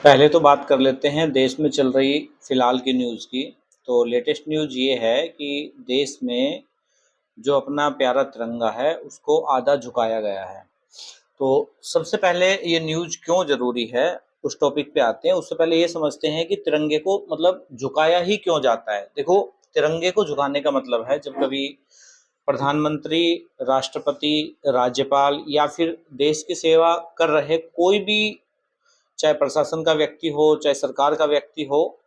पहले तो बात कर लेते हैं देश में चल रही फिलहाल की न्यूज़ की। तो लेटेस्ट न्यूज़ ये है कि देश में जो अपना प्यारा तिरंगा है उसको आधा झुकाया गया है। तो सबसे पहले ये न्यूज़ क्यों ज़रूरी है, उस टॉपिक पे आते हैं। उससे पहले ये समझते हैं कि तिरंगे को मतलब झुकाया ही क्यों जाता है। देखो, तिरंगे को झुकाने का मतलब है जब कभी प्रधानमंत्री, राष्ट्रपति, राज्यपाल या फिर देश की सेवा कर रहे कोई भी, चाहे प्रशासन का व्यक्ति हो चाहे सरकार का व्यक्ति हो,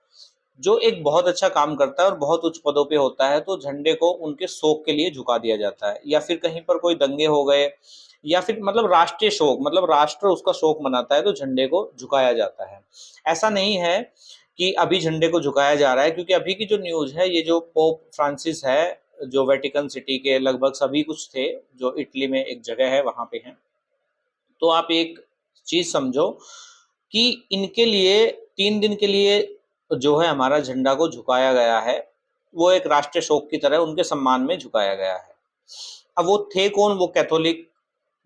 जो एक बहुत अच्छा काम करता है और बहुत उच्च पदों पे होता है, तो झंडे को उनके शोक के लिए झुका दिया जाता है। या फिर कहीं पर कोई दंगे हो गए या फिर मतलब राष्ट्रीय शोक, मतलब राष्ट्र उसका शोक मनाता है, तो झंडे को झुकाया जाता है। ऐसा नहीं है कि अभी झंडे को झुकाया जा रहा है, क्योंकि अभी की जो न्यूज़ है, ये जो पोप फ्रांसिस है, जो वेटिकन सिटी के लगभग सभी कुछ थे, जो इटली में एक जगह है वहाँ पे हैं। तो आप एक चीज़ समझो कि इनके लिए 3 दिन के लिए जो है हमारा झंडा को झुकाया गया है, वो एक राष्ट्रीय शोक की तरह उनके सम्मान में झुकाया गया है। अब वो थे कौन? वो कैथोलिक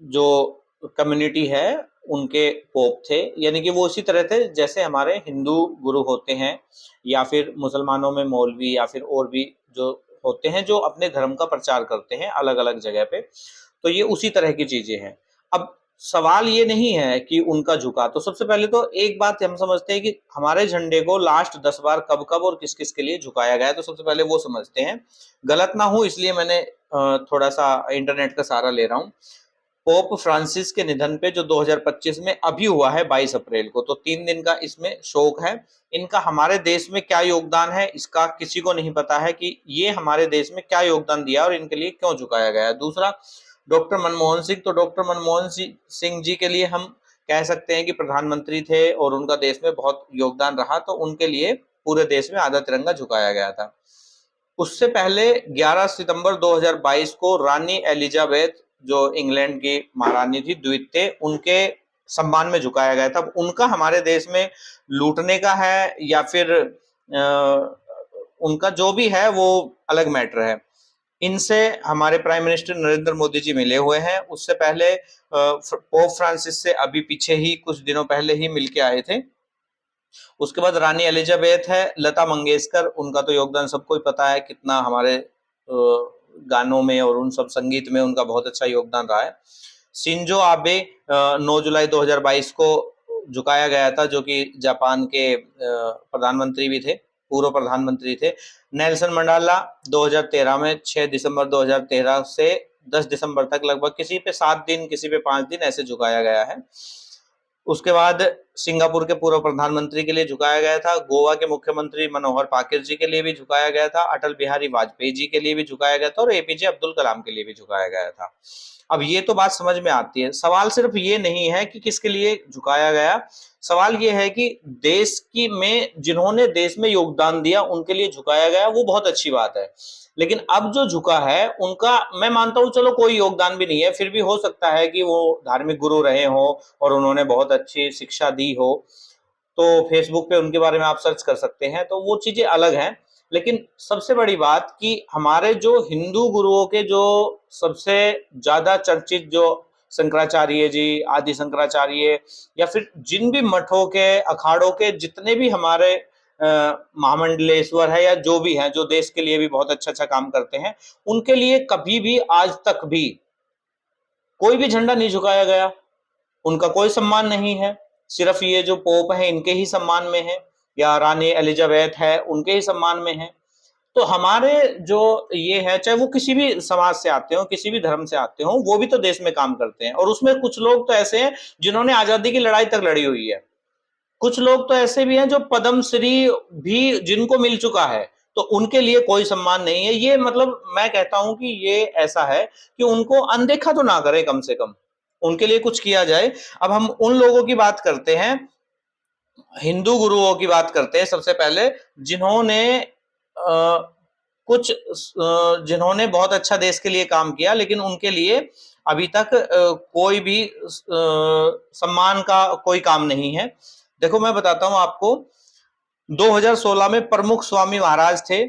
जो कम्युनिटी है, उनके पोप थे। यानी कि वो उसी तरह थे जैसे हमारे हिंदू गुरु होते हैं, या फिर मुसलमानों में मौलवी, या फिर और भी जो होते हैं जो अपने धर्म का प्रचार करते हैं अलग अलग जगह पे। तो ये उसी तरह की चीजें हैं। अब सवाल ये नहीं है कि उनका झुका, तो सबसे पहले तो एक बात हम समझते हैं कि हमारे झंडे को लास्ट 10 बार कब कब और किस किस के लिए झुकाया गया है। तो सबसे पहले वो समझते हैं। गलत ना हो इसलिए मैंने थोड़ा सा इंटरनेट का सहारा ले रहा हूँ। पोप फ्रांसिस के निधन पे जो 2025 में अभी हुआ है 22 अप्रैल को, तो 3 दिन का इसमें शोक है। इनका हमारे देश में क्या योगदान है इसका किसी को नहीं पता है कि ये हमारे देश में क्या योगदान दिया और इनके लिए क्यों झुकाया गया है। दूसरा, डॉक्टर मनमोहन सिंह, तो डॉक्टर मनमोहन सिंह जी के लिए हम कह सकते हैं कि प्रधानमंत्री थे और उनका देश में बहुत योगदान रहा, तो उनके लिए पूरे देश में आधा तिरंगा झुकाया गया था। उससे पहले 11 सितंबर 2022 को रानी एलिजाबेथ, जो इंग्लैंड की महारानी थी, द्वितीय, उनके सम्मान में झुकाया गया था। उनका हमारे देश में लूटने का है या फिर उनका जो भी है वो अलग मैटर है। इनसे हमारे प्राइम मिनिस्टर नरेंद्र मोदी जी मिले हुए हैं। उससे पहले पोप फ्रांसिस से अभी पीछे ही कुछ दिनों पहले ही मिलके आए थे। उसके बाद रानी एलिजाबेथ है, लता मंगेशकर, उनका तो योगदान सबको ही पता है कितना हमारे गानों में और उन सब संगीत में उनका बहुत अच्छा योगदान रहा है। शिंजो आबे 9 जुलाई 2022 को झुकाया गया था, जो कि जापान के प्रधानमंत्री भी थे, पूर्व प्रधानमंत्री थे। नेल्सन मंडाला 2013 में 6 दिसंबर 2013 से 10 दिसंबर तक लगभग किसी पे 7 दिन किसी पे 5 दिन ऐसे झुकाया गया है। उसके बाद सिंगापुर के पूर्व प्रधानमंत्री के लिए झुकाया गया था, गोवा के मुख्यमंत्री मनोहर पाकिर जी के लिए भी झुकाया गया था, अटल बिहारी वाजपेयी जी के लिए भी झुकाया गया था और एपीजे अब्दुल कलाम के लिए भी झुकाया गया था। अब ये तो बात समझ में आती है। सवाल सिर्फ ये नहीं है कि किसके लिए झुकाया गया, सवाल ये है कि देश की में जिन्होंने देश में योगदान दिया उनके लिए झुकाया गया, वो बहुत अच्छी बात है। लेकिन अब जो झुका है उनका, मैं मानता हूं चलो कोई योगदान भी नहीं है, फिर भी हो सकता है कि वो धार्मिक गुरु रहे हो और उन्होंने बहुत अच्छी शिक्षा दी हो, तो फेसबुक पे उनके बारे में आप सर्च कर सकते हैं, तो वो चीजें अलग हैं। लेकिन सबसे बड़ी बात कि हमारे जो हिंदू गुरुओं के जो सबसे ज्यादा चर्चित, जो शंकराचार्य जी, आदि शंकराचार्य, या फिर जिन भी मठों के अखाड़ों के जितने भी हमारे महामंडलेश्वर है या जो भी है, जो देश के लिए भी बहुत अच्छा अच्छा काम करते हैं, उनके लिए कभी भी आज तक भी कोई भी झंडा नहीं झुकाया गया, उनका कोई सम्मान नहीं है। सिर्फ ये जो पोप है इनके ही सम्मान में है, या रानी एलिजाबेथ है उनके ही सम्मान में है। तो हमारे जो ये है, चाहे वो किसी भी समाज से आते हो, किसी भी धर्म से आते हो, वो भी तो देश में काम करते हैं। और उसमें कुछ लोग तो ऐसे हैं जिन्होंने आजादी की लड़ाई तक लड़ी हुई है। कुछ लोग तो ऐसे भी हैं जो पद्म श्री भी जिनको मिल चुका है, तो उनके लिए कोई सम्मान नहीं है। ये मतलब मैं कहता हूं कि ये ऐसा है कि उनको अनदेखा तो ना करे, कम से कम उनके लिए कुछ किया जाए। अब हम उन लोगों की बात करते हैं, हिंदू गुरुओं की बात करते हैं सबसे पहले, जिन्होंने जिन्होंने बहुत अच्छा देश के लिए काम किया, लेकिन उनके लिए अभी तक कोई भी सम्मान का कोई काम नहीं है। देखो मैं बताता हूं आपको, 2016 में प्रमुख स्वामी महाराज थे,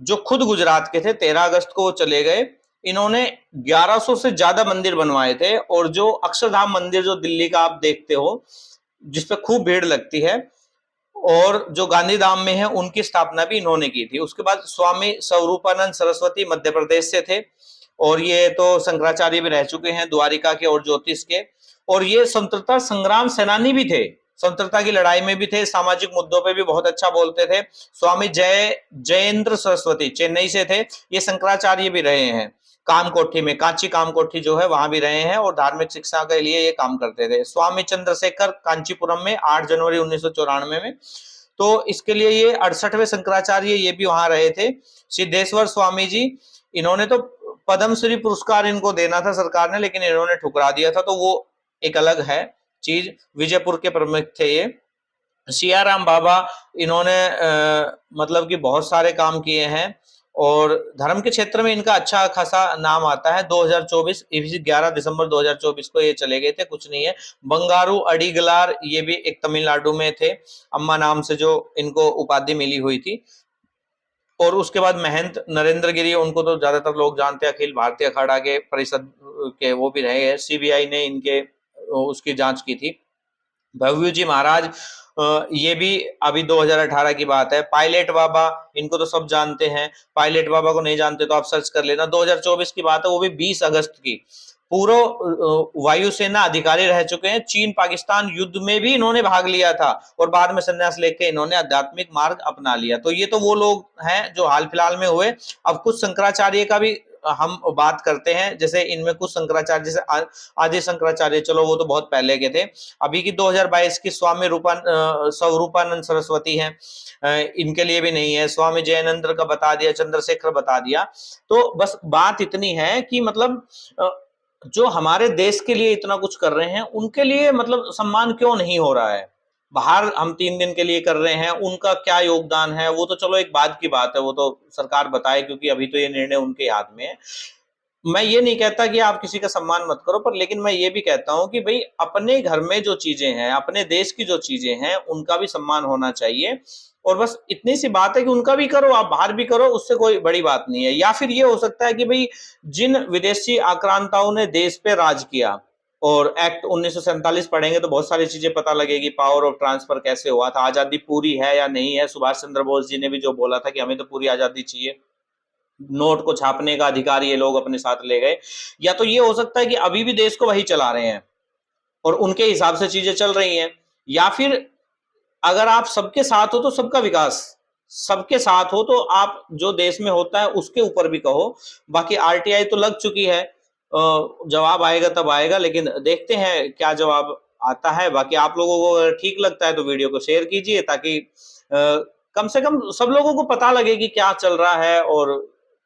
जो खुद गुजरात के थे, 13 अगस्त को वो चले गए। इन्होंने 1100 से ज्यादा मंदिर बनवाए थे, और जो अक्षरधाम मंदिर जो दिल्ली का आप देखते हो, जिसपे खूब भीड़ लगती है, और जो गांधीधाम में है उनकी स्थापना भी इन्होंने की थी। उसके बाद स्वामी स्वरूपानंद सरस्वती मध्य प्रदेश से थे, और ये तो शंकराचार्य भी रह चुके हैं द्वारिका के और ज्योतिष के, और ये स्वतंत्रता संग्राम सेनानी भी थे, स्वतंत्रता की लड़ाई में भी थे, सामाजिक मुद्दों पे भी बहुत अच्छा बोलते थे। स्वामी जयेंद्र सरस्वती चेन्नई से थे, ये शंकराचार्य भी रहे हैं, कामकोठी में, कांची कामकोठी जो है वहां भी रहे हैं, और धार्मिक शिक्षा के लिए ये काम करते थे। स्वामी चंद्रशेखर कांचीपुरम में 8 जनवरी 1994 में, तो इसके लिए ये 68वें शंकराचार्य ये भी वहां रहे थे। सिद्धेश्वर स्वामी जी, इन्होंने तो पद्मश्री पुरस्कार इनको देना था सरकार ने, लेकिन इन्होंने ठुकरा दिया था, तो वो एक अलग है चीज। विजयपुर के प्रमुख थे ये। सियाराम बाबा, इन्होंने मतलब कि बहुत सारे काम किए हैं, और धर्म के क्षेत्र में इनका अच्छा खासा नाम आता है। 2024 11 दिसंबर 2024 को ये चले गए थे, कुछ नहीं है। बंगारू अडिगलार, ये भी एक तमिलनाडु में थे, अम्मा नाम से जो इनको उपाधि मिली हुई थी। और उसके बाद महंत नरेंद्र गिरी, उनको तो ज्यादातर लोग जानते हैं, अखिल भारतीय अखाड़ा के परिषद के वो भी रहे हैं, सीबीआई ने इनके उसकी जांच की थी। भव्यू जी महाराज, ये भी अभी 2018 की बात है। पायलट बाबा, इनको तो सब जानते हैं, पायलट बाबा को नहीं जानते तो आप सर्च कर लेना। 2024 की बात है, वो भी 20 अगस्त की। पूर्व वायुसेना अधिकारी रह चुके हैं, चीन पाकिस्तान युद्ध में भी इन्होंने भाग लिया था, और बाद में संन्यास लेके इन्होंने आध्यात्मिक मार्ग अपना लिया। तो ये तो वो लोग हैं जो हाल फिलहाल में हुए। अब कुछ शंकराचार्य का भी हम बात करते हैं, जैसे इनमें कुछ शंकराचार्य, जैसे आदि शंकराचार्य, चलो वो तो बहुत पहले के थे। अभी की 2022 की स्वामी स्वरूपानंद सरस्वती हैं, इनके लिए भी नहीं है। स्वामी जयनंद्र का बता दिया, चंद्रशेखर बता दिया। तो बस बात इतनी है कि मतलब जो हमारे देश के लिए इतना कुछ कर रहे हैं, उनके लिए मतलब सम्मान क्यों नहीं हो रहा है? बाहर हम 3 दिन के लिए कर रहे हैं, उनका क्या योगदान है वो तो चलो एक बाद की बात है, वो तो सरकार बताए, क्योंकि अभी तो ये निर्णय उनके हाथ में है। मैं ये नहीं कहता कि आप किसी का सम्मान मत करो, पर लेकिन मैं ये भी कहता हूं कि भाई अपने घर में जो चीजें हैं, अपने देश की जो चीजें हैं, उनका भी सम्मान होना चाहिए। और बस इतनी सी बात है कि उनका भी करो, आप बाहर भी करो, उससे कोई बड़ी बात नहीं है। या फिर ये हो सकता है कि भाई जिन विदेशी आक्रांताओं ने देश पे राज किया, और एक्ट 1947 पढ़ेंगे तो बहुत सारी चीजें पता लगेगी, पावर ऑफ ट्रांसफर कैसे हुआ था, आजादी पूरी है या नहीं है। सुभाष चंद्र बोस जी ने भी जो बोला था कि हमें तो पूरी आजादी चाहिए, नोट को छापने का अधिकार ये लोग अपने साथ ले गए। या तो ये हो सकता है कि अभी भी देश को वही चला रहे हैं और उनके हिसाब से चीजें चल रही हैं। या फिर अगर आप सबके साथ हो तो सबका विकास, सबके साथ हो तो आप जो देश में होता है उसके ऊपर भी कहो। बाकी आरटीआई तो लग चुकी है, जवाब आएगा तब आएगा, लेकिन देखते हैं क्या जवाब आता है। बाकी आप लोगों को अगर ठीक लगता है तो वीडियो को शेयर कीजिए, ताकि कम से कम सब लोगों को पता लगे कि क्या चल रहा है, और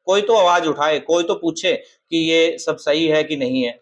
कोई तो आवाज उठाए, कोई तो पूछे कि ये सब सही है कि नहीं है।